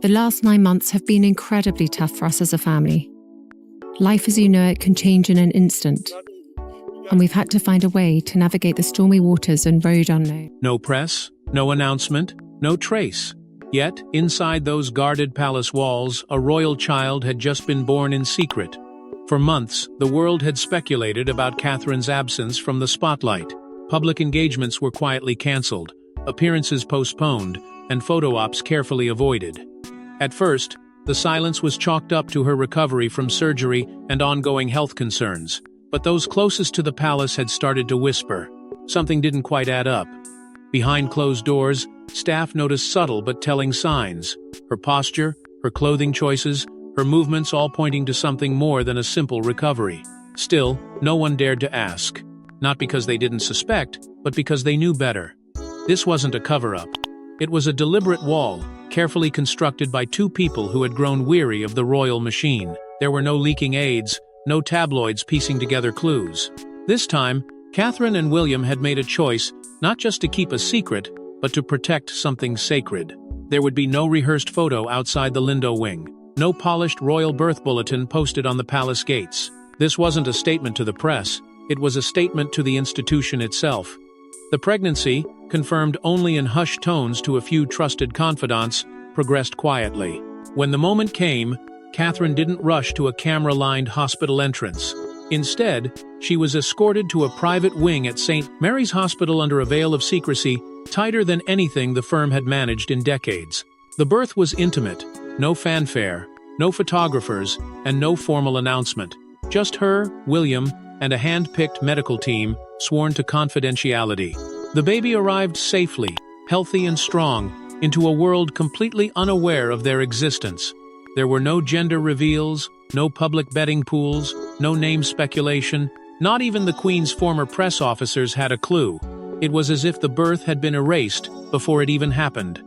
The last 9 months have been incredibly tough for us as a family. Life as you know it can change in an instant, and we've had to find a way to navigate the stormy waters and road unknown. No press, no announcement, no trace. Yet, inside those guarded palace walls, a royal child had just been born in secret. For months, the world had speculated about Catherine's absence from the spotlight. Public engagements were quietly cancelled, appearances postponed, and photo ops carefully avoided. At first, the silence was chalked up to her recovery from surgery and ongoing health concerns. But those closest to the palace had started to whisper. Something didn't quite add up. Behind closed doors, staff noticed subtle but telling signs. Her posture, her clothing choices, her movements all pointing to something more than a simple recovery. Still, no one dared to ask. Not because they didn't suspect, but because they knew better. This wasn't a cover-up. It was a deliberate wall, carefully constructed by two people who had grown weary of the royal machine. There were no leaking aides, no tabloids piecing together clues. This time, Catherine and William had made a choice not just to keep a secret, but to protect something sacred. There would be no rehearsed photo outside the Lindo wing, no polished royal birth bulletin posted on the palace gates. This wasn't a statement to the press, it was a statement to the institution itself. The pregnancy, confirmed only in hushed tones to a few trusted confidants, progressed quietly. When the moment came, Catherine didn't rush to a camera-lined hospital entrance. Instead, she was escorted to a private wing at St. Mary's Hospital under a veil of secrecy, tighter than anything the firm had managed in decades. The birth was intimate, no fanfare, no photographers, and no formal announcement. Just her, William, and a hand-picked medical team sworn to confidentiality. The baby arrived safely, healthy and strong, into a world completely unaware of their existence. There were no gender reveals, no public betting pools, no name speculation. Not even the Queen's former press officers had a clue. It was as if the birth had been erased before it even happened.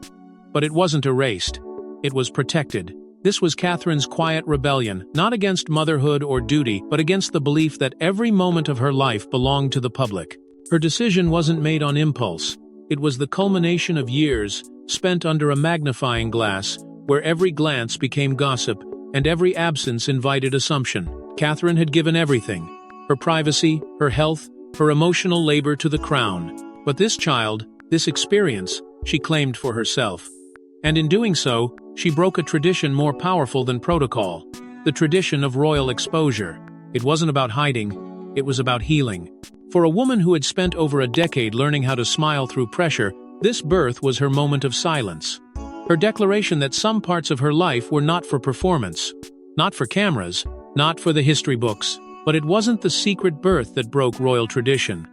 But it wasn't erased. It was protected. This was Catherine's quiet rebellion, not against motherhood or duty, but against the belief that every moment of her life belonged to the public. Her decision wasn't made on impulse. It was the culmination of years spent under a magnifying glass, where every glance became gossip and every absence invited assumption. Catherine had given everything, her privacy, her health, her emotional labor to the crown. But this child, this experience, she claimed for herself. And in doing so, she broke a tradition more powerful than protocol, the tradition of royal exposure. It wasn't about hiding, it was about healing. For a woman who had spent over a decade learning how to smile through pressure, this birth was her moment of silence. Her declaration that some parts of her life were not for performance, not for cameras, not for the history books, but it wasn't the secret birth that broke royal tradition.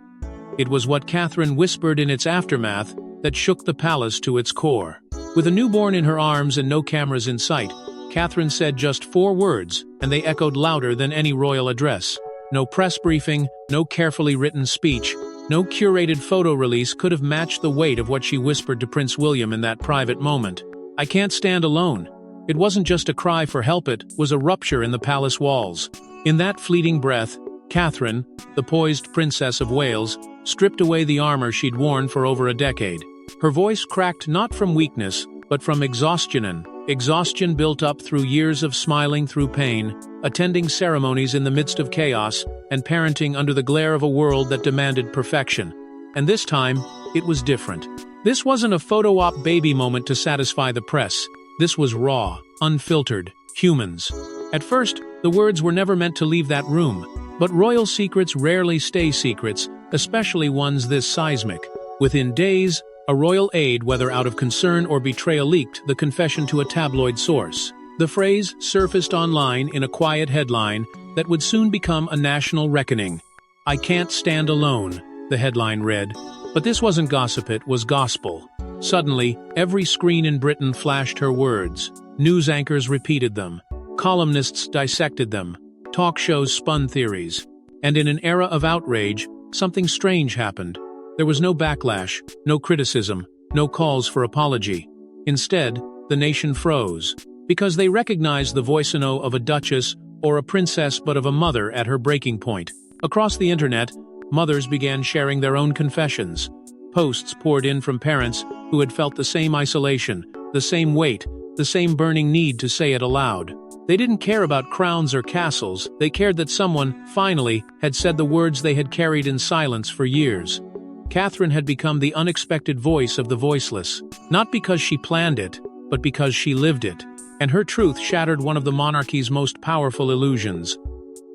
It was what Catherine whispered in its aftermath that shook the palace to its core. With a newborn in her arms and no cameras in sight, Catherine said just 4 words, and they echoed louder than any royal address. No press briefing, no carefully written speech, no curated photo release could have matched the weight of what she whispered to Prince William in that private moment. "I can't stand alone." It wasn't just a cry for help, it was a rupture in the palace walls. In that fleeting breath, Catherine, the poised Princess of Wales, stripped away the armor she'd worn for over a decade. Her voice cracked not from weakness, but from exhaustion built up through years of smiling through pain, attending ceremonies in the midst of chaos, and parenting under the glare of a world that demanded perfection. And this time, it was different. This wasn't a photo op baby moment to satisfy the press. This was raw, unfiltered, humans. At first, the words were never meant to leave that room. But royal secrets rarely stay secrets, especially ones this seismic. Within days, a royal aide, whether out of concern or betrayal, leaked the confession to a tabloid source. The phrase surfaced online in a quiet headline that would soon become a national reckoning. "I can't stand alone," the headline read. But this wasn't gossip, it was gospel. Suddenly, every screen in Britain flashed her words. News anchors repeated them. Columnists dissected them. Talk shows spun theories. And in an era of outrage, something strange happened. There was no backlash, no criticism, no calls for apology. Instead, the nation froze, because they recognized the voice-no of a duchess or a princess but of a mother at her breaking point. Across the internet, mothers began sharing their own confessions. Posts poured in from parents who had felt the same isolation, the same weight, the same burning need to say it aloud. They didn't care about crowns or castles, they cared that someone, finally, had said the words they had carried in silence for years. Catherine had become the unexpected voice of the voiceless, not because she planned it, but because she lived it. And her truth shattered one of the monarchy's most powerful illusions.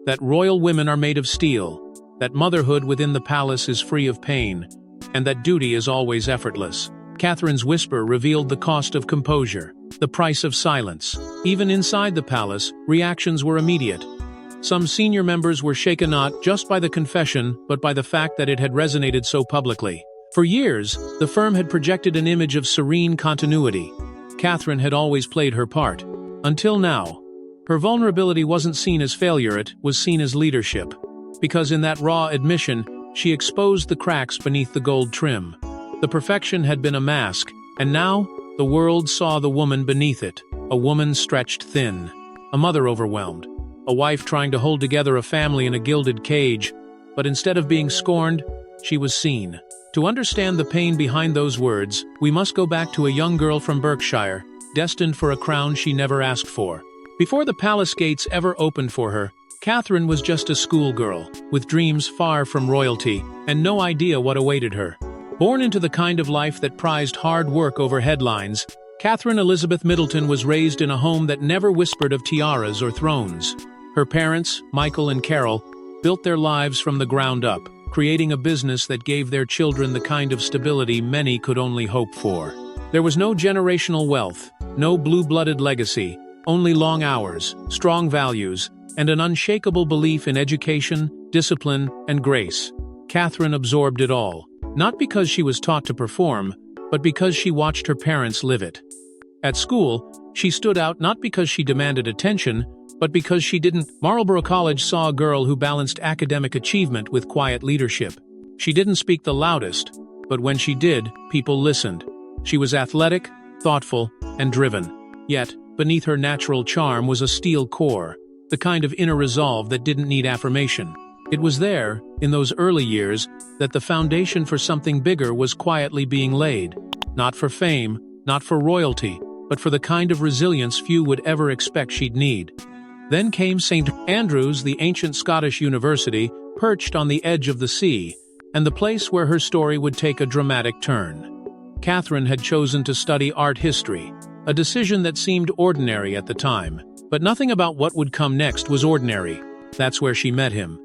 That royal women are made of steel, that motherhood within the palace is free of pain, and that duty is always effortless. Catherine's whisper revealed the cost of composure, the price of silence. Even inside the palace, reactions were immediate. Some senior members were shaken not just by the confession, but by the fact that it had resonated so publicly. For years, the firm had projected an image of serene continuity. Catherine had always played her part. Until now. Her vulnerability wasn't seen as failure, it was seen as leadership. Because in that raw admission, she exposed the cracks beneath the gold trim. The perfection had been a mask, and now, the world saw the woman beneath it. A woman stretched thin. A mother overwhelmed. A wife trying to hold together a family in a gilded cage. But instead of being scorned, she was seen. To understand the pain behind those words, we must go back to a young girl from Berkshire, destined for a crown she never asked for. Before the palace gates ever opened for her, Catherine was just a schoolgirl, with dreams far from royalty, and no idea what awaited her. Born into the kind of life that prized hard work over headlines, Catherine Elizabeth Middleton was raised in a home that never whispered of tiaras or thrones. Her parents, Michael and Carol, built their lives from the ground up, creating a business that gave their children the kind of stability many could only hope for. There was no generational wealth, no blue-blooded legacy, only long hours, strong values, and an unshakable belief in education, discipline, and grace. Catherine absorbed it all, not because she was taught to perform, but because she watched her parents live it. At school, she stood out not because she demanded attention, but because she didn't. Marlborough College saw a girl who balanced academic achievement with quiet leadership. She didn't speak the loudest, but when she did, people listened. She was athletic, thoughtful, and driven. Yet, beneath her natural charm was a steel core, the kind of inner resolve that didn't need affirmation. It was there, in those early years, that the foundation for something bigger was quietly being laid. Not for fame, not for royalty, but for the kind of resilience few would ever expect she'd need. Then came St. Andrews, the ancient Scottish university, perched on the edge of the sea, and the place where her story would take a dramatic turn. Catherine had chosen to study art history, a decision that seemed ordinary at the time. But nothing about what would come next was ordinary. That's where she met him.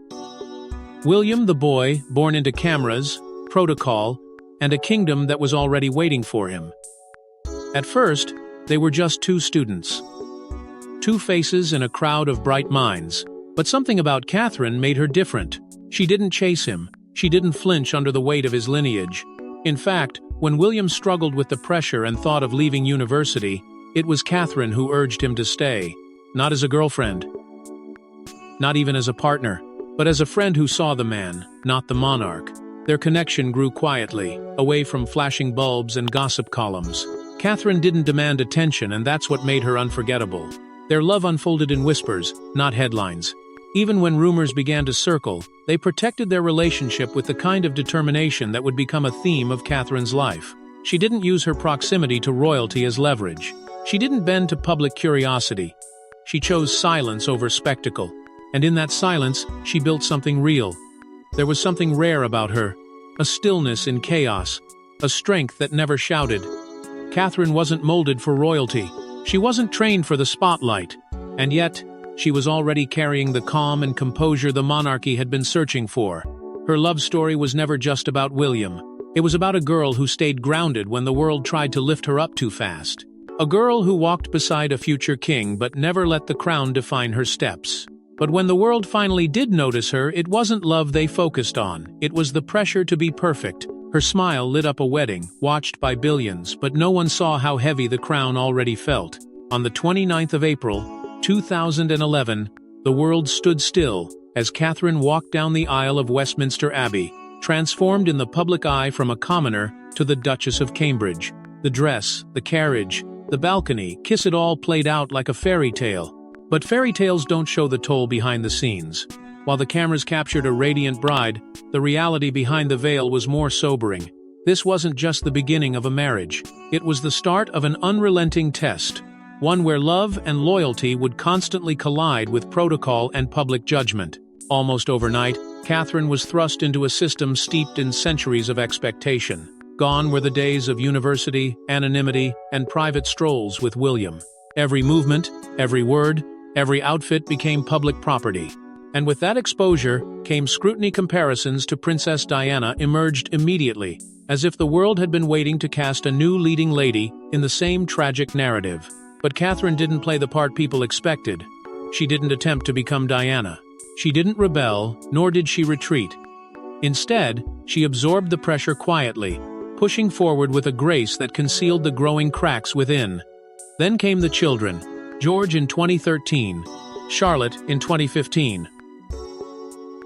William, the boy, born into cameras, protocol, and a kingdom that was already waiting for him. At first, they were just two students. Two faces in a crowd of bright minds. But something about Catherine made her different. She didn't chase him. She didn't flinch under the weight of his lineage. In fact, when William struggled with the pressure and thought of leaving university, it was Catherine who urged him to stay. Not as a girlfriend. Not even as a partner. But as a friend who saw the man, not the monarch. Their connection grew quietly, away from flashing bulbs and gossip columns. Catherine didn't demand attention, and that's what made her unforgettable. Their love unfolded in whispers, not headlines. Even when rumors began to circle, they protected their relationship with the kind of determination that would become a theme of Catherine's life. She didn't use her proximity to royalty as leverage. She didn't bend to public curiosity. She chose silence over spectacle. And in that silence, she built something real. There was something rare about her. A stillness in chaos. A strength that never shouted. Catherine wasn't molded for royalty. She wasn't trained for the spotlight. And yet, she was already carrying the calm and composure the monarchy had been searching for. Her love story was never just about William. It was about a girl who stayed grounded when the world tried to lift her up too fast. A girl who walked beside a future king but never let the crown define her steps. But when the world finally did notice her, it wasn't love they focused on. It was the pressure to be perfect. Her smile lit up a wedding, watched by billions, but no one saw how heavy the crown already felt. On the 29th of April, 2011, the world stood still as Catherine walked down the aisle of Westminster Abbey, transformed in the public eye from a commoner to the Duchess of Cambridge. The dress, the carriage, the balcony, kiss it all played out like a fairy tale. But fairy tales don't show the toll behind the scenes. While the cameras captured a radiant bride, the reality behind the veil was more sobering. This wasn't just the beginning of a marriage. It was the start of an unrelenting test. one where love and loyalty would constantly collide with protocol and public judgment. Almost overnight, Catherine was thrust into a system steeped in centuries of expectation. Gone were the days of university, anonymity, and private strolls with William. Every movement, every word, every outfit became public property. And with that exposure came scrutiny. Comparisons to Princess Diana emerged immediately, as if the world had been waiting to cast a new leading lady in the same tragic narrative. But Catherine didn't play the part people expected. She didn't attempt to become Diana. She didn't rebel, nor did she retreat. Instead, she absorbed the pressure quietly, pushing forward with a grace that concealed the growing cracks within. Then came the children: George in 2013, Charlotte in 2015,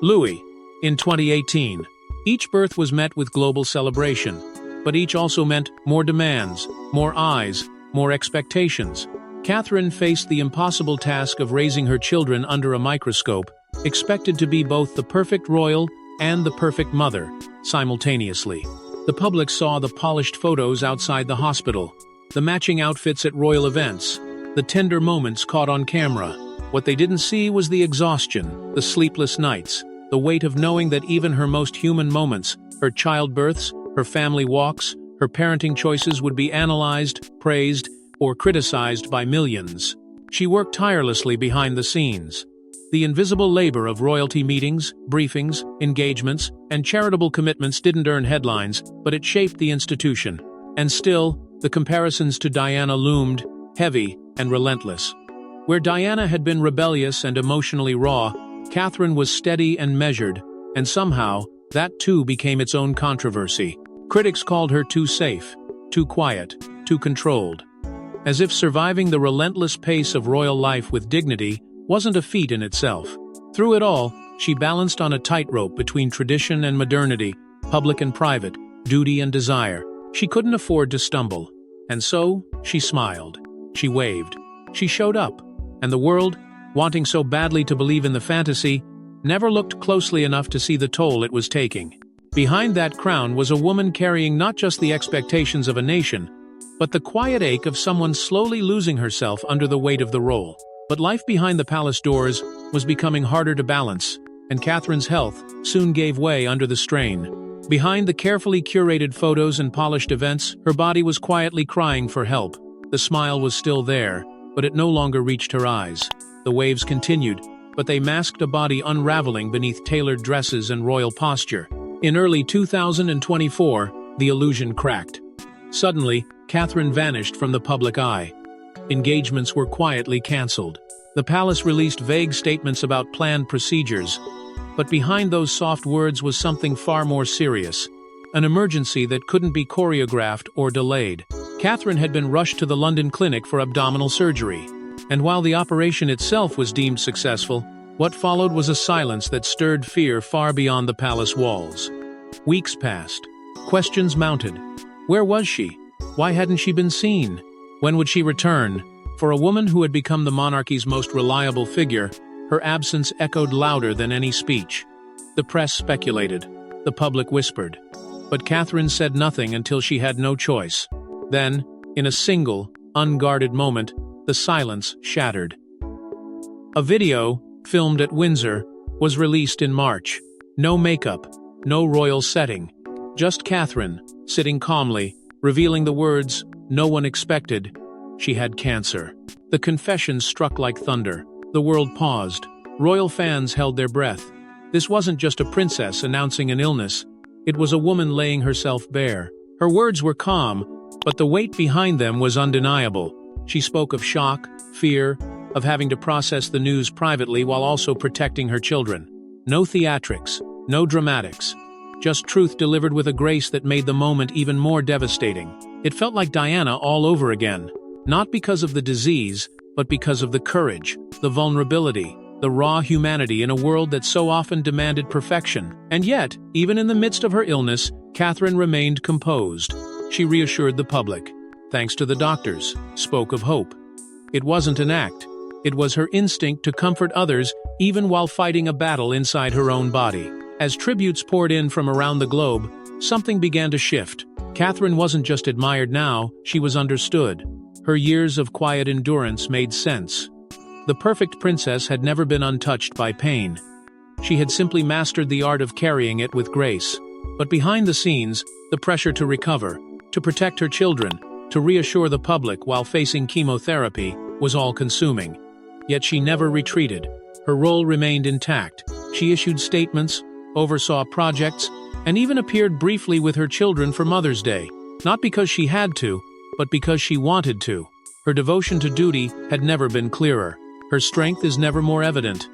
Louis in 2018. Each birth was met with global celebration, but each also meant more demands, more eyes, more expectations. Catherine faced the impossible task of raising her children under a microscope, expected to be both the perfect royal and the perfect mother, simultaneously. The public saw the polished photos outside the hospital, the matching outfits at royal events, the tender moments caught on camera. What they didn't see was the exhaustion, the sleepless nights, the weight of knowing that even her most human moments, her childbirths, her family walks, her parenting choices would be analyzed, praised, or criticized by millions. She worked tirelessly behind the scenes. The invisible labor of royalty meetings, briefings, engagements, and charitable commitments didn't earn headlines, but it shaped the institution. And still, the comparisons to Diana loomed, heavy and relentless. Where Diana had been rebellious and emotionally raw, Catherine was steady and measured, and somehow, that too became its own controversy. Critics called her too safe, too quiet, too controlled. As if surviving the relentless pace of royal life with dignity wasn't a feat in itself. Through it all, she balanced on a tightrope between tradition and modernity, public and private, duty and desire. She couldn't afford to stumble. And so, she smiled. She waved. She showed up. And the world, wanting so badly to believe in the fantasy, never looked closely enough to see the toll it was taking. Behind that crown was a woman carrying not just the expectations of a nation, but the quiet ache of someone slowly losing herself under the weight of the role. But life behind the palace doors was becoming harder to balance, and Catherine's health soon gave way under the strain. Behind the carefully curated photos and polished events, her body was quietly crying for help. The smile was still there, but it no longer reached her eyes. The waves continued, but they masked a body unraveling beneath tailored dresses and royal posture. In early 2024, the illusion cracked. Suddenly, Catherine vanished from the public eye. Engagements were quietly cancelled. The palace released vague statements about planned procedures, but behind those soft words was something far more serious. An emergency that couldn't be choreographed or delayed. Catherine had been rushed to the London clinic for abdominal surgery. And while the operation itself was deemed successful, what followed was a silence that stirred fear far beyond the palace walls. Weeks passed. Questions mounted. Where was she? Why hadn't she been seen? When would she return? For a woman who had become the monarchy's most reliable figure, her absence echoed louder than any speech. The press speculated. The public whispered. But Catherine said nothing until she had no choice. Then, in a single, unguarded moment, the silence shattered. A video, filmed at Windsor, was released in March. No makeup, no royal setting. Just Catherine, sitting calmly, revealing the words no one expected. She had cancer. The confession struck like thunder. The world paused. Royal fans held their breath. This wasn't just a princess announcing an illness. It was a woman laying herself bare. Her words were calm, but the weight behind them was undeniable. She spoke of shock, fear, of having to process the news privately while also protecting her children. No theatrics, no dramatics. Just truth delivered with a grace that made the moment even more devastating. It felt like Diana all over again. Not because of the disease, but because of the courage, the vulnerability, the raw humanity in a world that so often demanded perfection. And yet, even in the midst of her illness, Catherine remained composed. She reassured the public. Thanks to the doctors, spoke of hope. It wasn't an act. It was her instinct to comfort others even while fighting a battle inside her own body. As tributes poured in from around the globe, something began to shift. Catherine wasn't just admired now, she was understood. Her years of quiet endurance made sense. The perfect princess had never been untouched by pain. She had simply mastered the art of carrying it with grace. But behind the scenes, the pressure to recover, to protect her children, to reassure the public while facing chemotherapy, was all-consuming. Yet she never retreated. Her role remained intact. She issued statements, oversaw projects, and even appeared briefly with her children for Mother's Day, not because she had to, but because she wanted to. Her devotion to duty had never been clearer. Her strength is never more evident,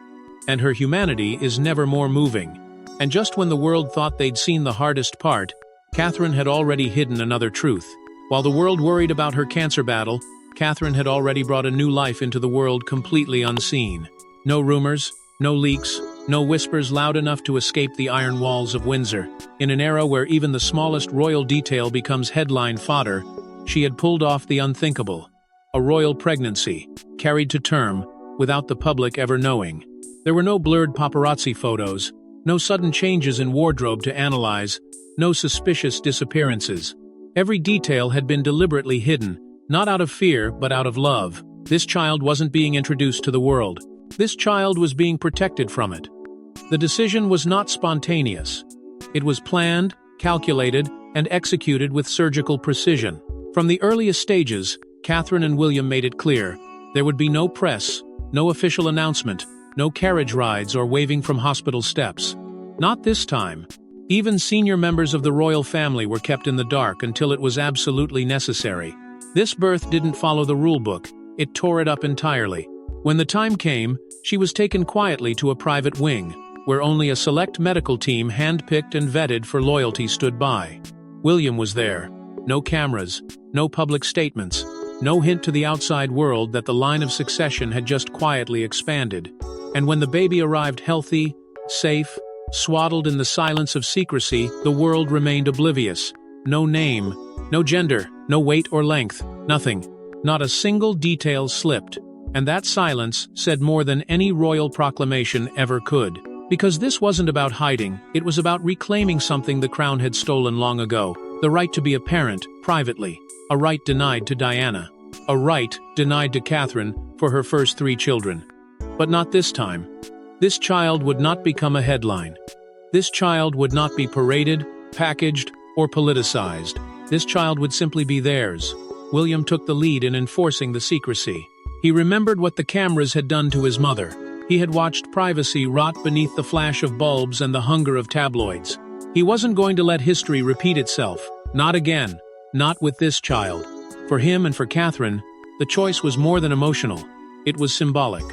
and her humanity is never more moving. And just when the world thought they'd seen the hardest part, Catherine had already hidden another truth. While the world worried about her cancer battle, Catherine had already brought a new life into the world completely unseen. No rumors, no leaks, no whispers loud enough to escape the iron walls of Windsor. In an era where even the smallest royal detail becomes headline fodder, she had pulled off the unthinkable. A royal pregnancy, carried to term, without the public ever knowing. There were no blurred paparazzi photos, no sudden changes in wardrobe to analyze, no suspicious disappearances. Every detail had been deliberately hidden, not out of fear, but out of love. This child wasn't being introduced to the world. This child was being protected from it. The decision was not spontaneous. It was planned, calculated, and executed with surgical precision. From the earliest stages, Catherine and William made it clear there would be no press, no official announcement, no carriage rides or waving from hospital steps. Not this time. Even senior members of the royal family were kept in the dark until it was absolutely necessary. This birth didn't follow the rulebook, it tore it up entirely. When the time came, she was taken quietly to a private wing, where only a select medical team handpicked and vetted for loyalty stood by. William was there. No cameras, no public statements, no hint to the outside world that the line of succession had just quietly expanded. And when the baby arrived healthy, safe, swaddled in the silence of secrecy, the world remained oblivious. No name, no gender, no weight or length, nothing. Not a single detail slipped. And that silence said more than any royal proclamation ever could. Because this wasn't about hiding, it was about reclaiming something the crown had stolen long ago. The right to be a parent, privately. A right denied to Diana. A right denied to Catherine for her first 3 children. But not this time. This child would not become a headline. This child would not be paraded, packaged, or politicized. This child would simply be theirs. William took the lead in enforcing the secrecy. He remembered what the cameras had done to his mother. He had watched privacy rot beneath the flash of bulbs and the hunger of tabloids. He wasn't going to let history repeat itself. Not again. Not with this child. For him and for Catherine, the choice was more than emotional. It was symbolic.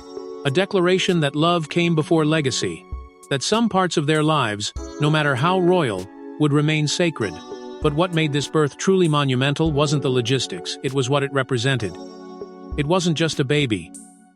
A declaration that love came before legacy. That some parts of their lives, no matter how royal, would remain sacred. But what made this birth truly monumental wasn't the logistics, it was what it represented. It wasn't just a baby.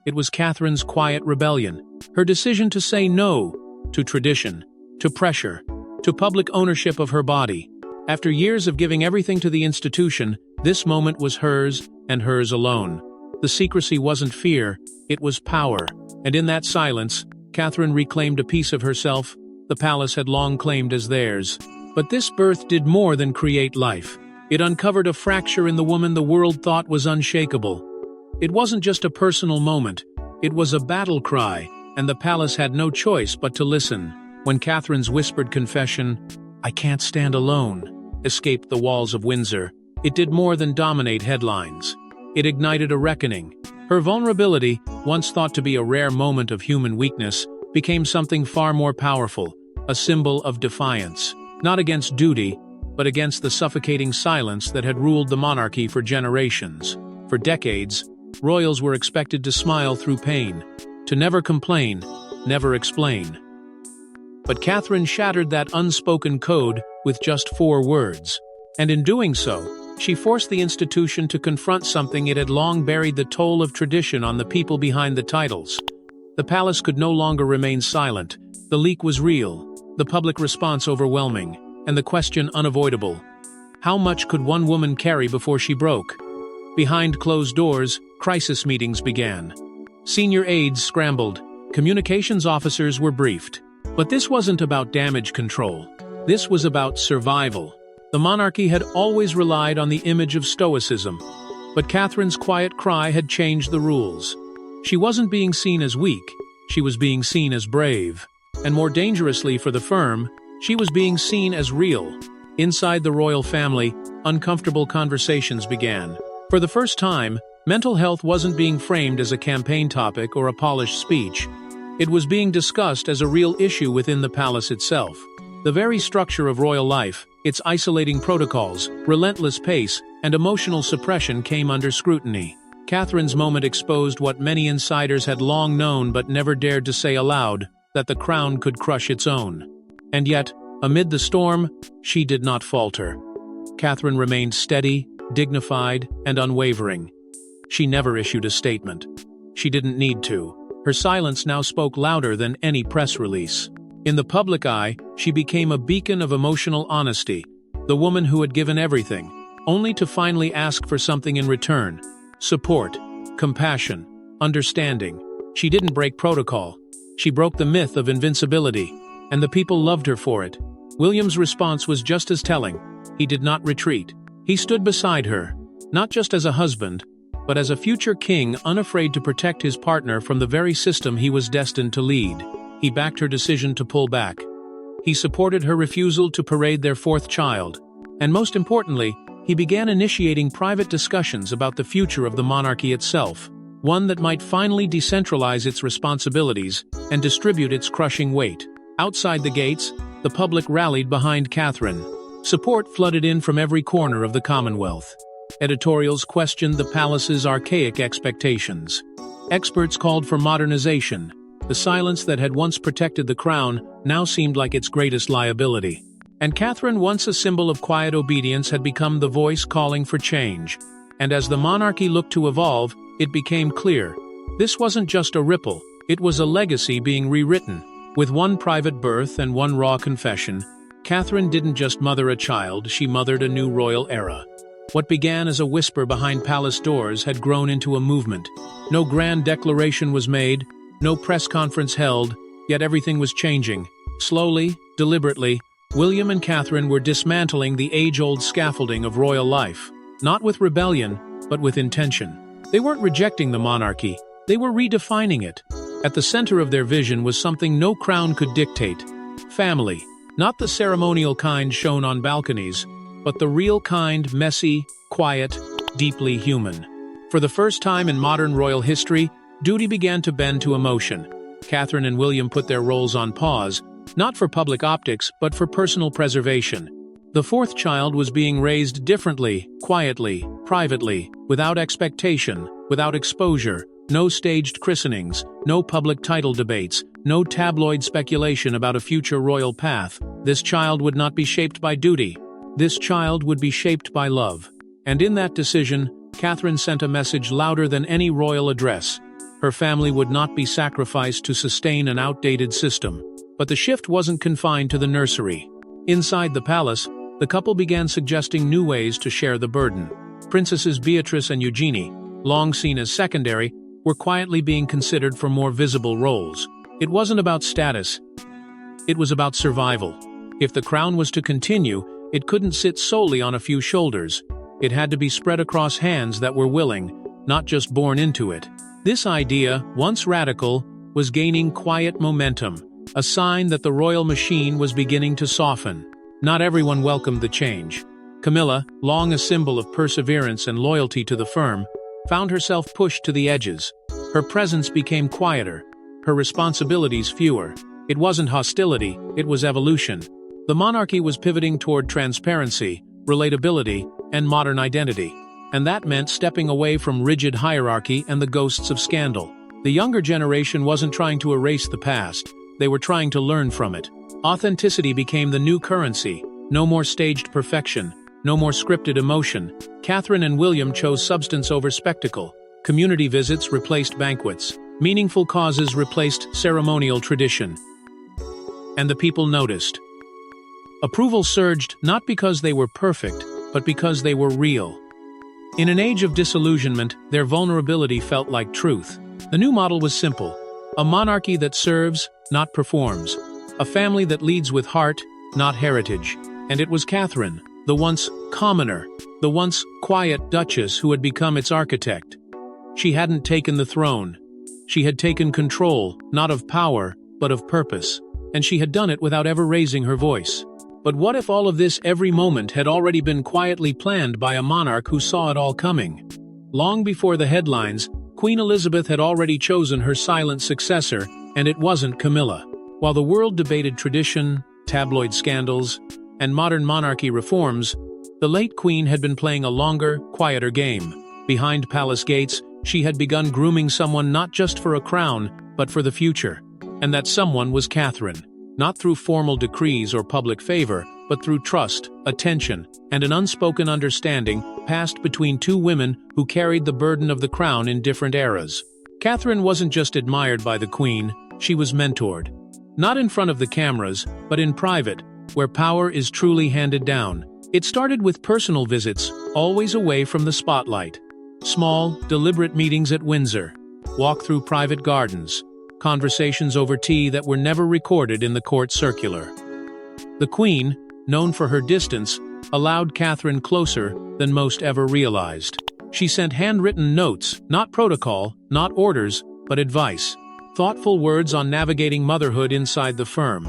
It was Catherine's quiet rebellion. Her decision to say no to tradition, to pressure, to public ownership of her body. After years of giving everything to the institution, this moment was hers and hers alone. The secrecy wasn't fear, it was power. And in that silence, Catherine reclaimed a piece of herself the palace had long claimed as theirs. But this birth did more than create life. It uncovered a fracture in the woman the world thought was unshakable. It wasn't just a personal moment, it was a battle cry, and the palace had no choice but to listen. When Catherine's whispered confession, "I can't stand alone," escaped the walls of Windsor, it did more than dominate headlines. It ignited a reckoning. Her vulnerability, once thought to be a rare moment of human weakness, became something far more powerful, a symbol of defiance. Not against duty, but against the suffocating silence that had ruled the monarchy for generations. For decades, royals were expected to smile through pain, to never complain, never explain. But Catherine shattered that unspoken code with just 4 words. And in doing so, she forced the institution to confront something it had long buried: the toll of tradition on the people behind the titles. The palace could no longer remain silent. The leak was real, the public response overwhelming, and the question unavoidable. How much could one woman carry before she broke? Behind closed doors, crisis meetings began. Senior aides scrambled. Communications officers were briefed. But this wasn't about damage control. This was about survival. The monarchy had always relied on the image of stoicism. But Catherine's quiet cry had changed the rules. She wasn't being seen as weak, she was being seen as brave. And more dangerously for the firm, she was being seen as real. Inside the royal family, uncomfortable conversations began. For the first time, mental health wasn't being framed as a campaign topic or a polished speech. It was being discussed as a real issue within the palace itself. The very structure of royal life, its isolating protocols, relentless pace, and emotional suppression came under scrutiny. Catherine's moment exposed what many insiders had long known but never dared to say aloud, that the crown could crush its own. And yet, amid the storm, she did not falter. Catherine remained steady, dignified, and unwavering. She never issued a statement. She didn't need to. Her silence now spoke louder than any press release. In the public eye, she became a beacon of emotional honesty, the woman who had given everything, only to finally ask for something in return: support, compassion, understanding. She didn't break protocol. She broke the myth of invincibility, and the people loved her for it. William's response was just as telling. He did not retreat. He stood beside her, not just as a husband, but as a future king unafraid to protect his partner from the very system he was destined to lead. He backed her decision to pull back. He supported her refusal to parade their fourth child. And most importantly, he began initiating private discussions about the future of the monarchy itself, one that might finally decentralize its responsibilities and distribute its crushing weight. Outside the gates, the public rallied behind Catherine. Support flooded in from every corner of the Commonwealth. Editorials questioned the palace's archaic expectations. Experts called for modernization. The silence that had once protected the crown now seemed like its greatest liability. And Catherine, once a symbol of quiet obedience, had become the voice calling for change. And as the monarchy looked to evolve, it became clear. This wasn't just a ripple, it was a legacy being rewritten. With one private birth and one raw confession, Catherine didn't just mother a child, she mothered a new royal era. What began as a whisper behind palace doors had grown into a movement. No grand declaration was made, no press conference held, yet everything was changing. Slowly, deliberately, William and Catherine were dismantling the age-old scaffolding of royal life, not with rebellion, but with intention. They weren't rejecting the monarchy, they were redefining it. At the center of their vision was something no crown could dictate: family. Not the ceremonial kind shown on balconies, but the real kind, messy, quiet, deeply human. For the first time in modern royal history, duty began to bend to emotion. Catherine and William put their roles on pause, not for public optics, but for personal preservation. The fourth child was being raised differently, quietly, privately, without expectation, without exposure, no staged christenings, no public title debates, no tabloid speculation about a future royal path. This child would not be shaped by duty. This child would be shaped by love. And in that decision, Catherine sent a message louder than any royal address. Her family would not be sacrificed to sustain an outdated system. But the shift wasn't confined to the nursery. Inside the palace, the couple began suggesting new ways to share the burden. Princesses Beatrice and Eugenie, long seen as secondary, were quietly being considered for more visible roles. It wasn't about status. It was about survival. If the crown was to continue, it couldn't sit solely on a few shoulders. It had to be spread across hands that were willing, not just born into it. This idea, once radical, was gaining quiet momentum, a sign that the royal machine was beginning to soften. Not everyone welcomed the change. Camilla, long a symbol of perseverance and loyalty to the firm, found herself pushed to the edges. Her presence became quieter, her responsibilities fewer. It wasn't hostility, it was evolution. The monarchy was pivoting toward transparency, relatability, and modern identity. And that meant stepping away from rigid hierarchy and the ghosts of scandal. The younger generation wasn't trying to erase the past, they were trying to learn from it. Authenticity became the new currency. No more staged perfection, no more scripted emotion. Catherine and William chose substance over spectacle. Community visits replaced banquets. Meaningful causes replaced ceremonial tradition. And the people noticed. Approval surged not because they were perfect, but because they were real. In an age of disillusionment, their vulnerability felt like truth. The new model was simple: a monarchy that serves, not performs. A family that leads with heart, not heritage. And it was Catherine, the once commoner, the once quiet duchess who had become its architect. She hadn't taken the throne. She had taken control, not of power, but of purpose, and she had done it without ever raising her voice. But what if all of this every moment had already been quietly planned by a monarch who saw it all coming? Long before the headlines, Queen Elizabeth had already chosen her silent successor, and it wasn't Camilla. While the world debated tradition, tabloid scandals, and modern monarchy reforms, the late queen had been playing a longer, quieter game. Behind palace gates, she had begun grooming someone not just for a crown, but for the future. And that someone was Catherine. Not through formal decrees or public favor, but through trust, attention, and an unspoken understanding passed between two women who carried the burden of the crown in different eras. Catherine wasn't just admired by the queen, she was mentored. Not in front of the cameras, but in private, where power is truly handed down. It started with personal visits, always away from the spotlight. Small, deliberate meetings at Windsor, walk through private gardens, conversations over tea that were never recorded in the court circular. The Queen, known for her distance, allowed Catherine closer than most ever realized. She sent handwritten notes, not protocol, not orders, but advice. Thoughtful words on navigating motherhood inside the firm,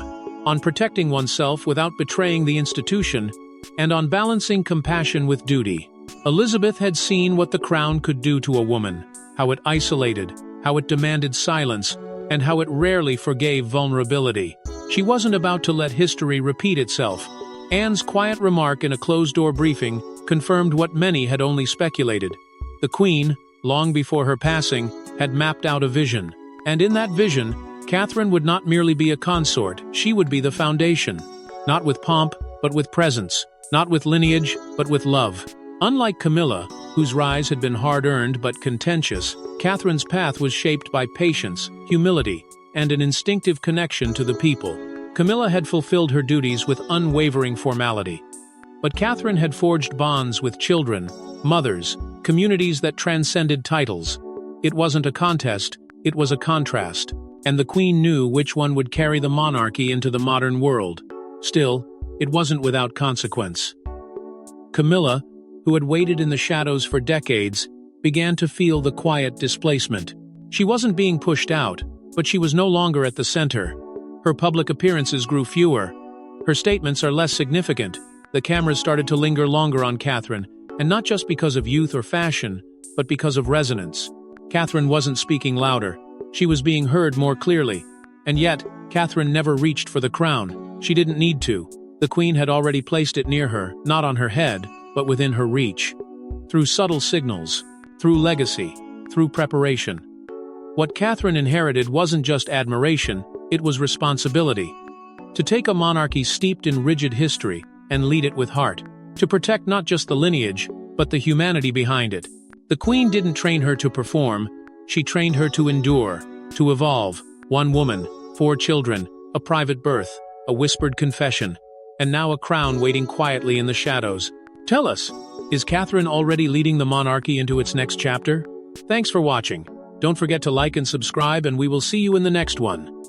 on protecting oneself without betraying the institution, and on balancing compassion with duty. Elizabeth had seen what the crown could do to a woman, how it isolated, how it demanded silence, and how it rarely forgave vulnerability. She wasn't about to let history repeat itself. Anne's quiet remark in a closed-door briefing confirmed what many had only speculated. The Queen, long before her passing, had mapped out a vision. And in that vision, Catherine would not merely be a consort, she would be the foundation. Not with pomp, but with presence. Not with lineage, but with love. Unlike Camilla, whose rise had been hard-earned but contentious, Catherine's path was shaped by patience, humility, and an instinctive connection to the people. Camilla had fulfilled her duties with unwavering formality. But Catherine had forged bonds with children, mothers, communities that transcended titles. It wasn't a contest, it was a contrast, and the Queen knew which one would carry the monarchy into the modern world. Still, it wasn't without consequence. Camilla, who had waited in the shadows for decades, began to feel the quiet displacement. She wasn't being pushed out, but she was no longer at the center. Her public appearances grew fewer. Her statements are less significant. The cameras started to linger longer on Catherine, and not just because of youth or fashion, but because of resonance. Catherine wasn't speaking louder. She was being heard more clearly. And yet, Catherine never reached for the crown. She didn't need to. The Queen had already placed it near her, not on her head, but within her reach. Through subtle signals, through legacy, through preparation. What Catherine inherited wasn't just admiration, it was responsibility. To take a monarchy steeped in rigid history and lead it with heart. To protect not just the lineage, but the humanity behind it. The Queen didn't train her to perform, she trained her to endure, to evolve. One woman, 4 children, a private birth, a whispered confession, and now a crown waiting quietly in the shadows. Tell us, is Catherine already leading the monarchy into its next chapter? Thanks for watching. Don't forget to like and subscribe, and we will see you in the next one.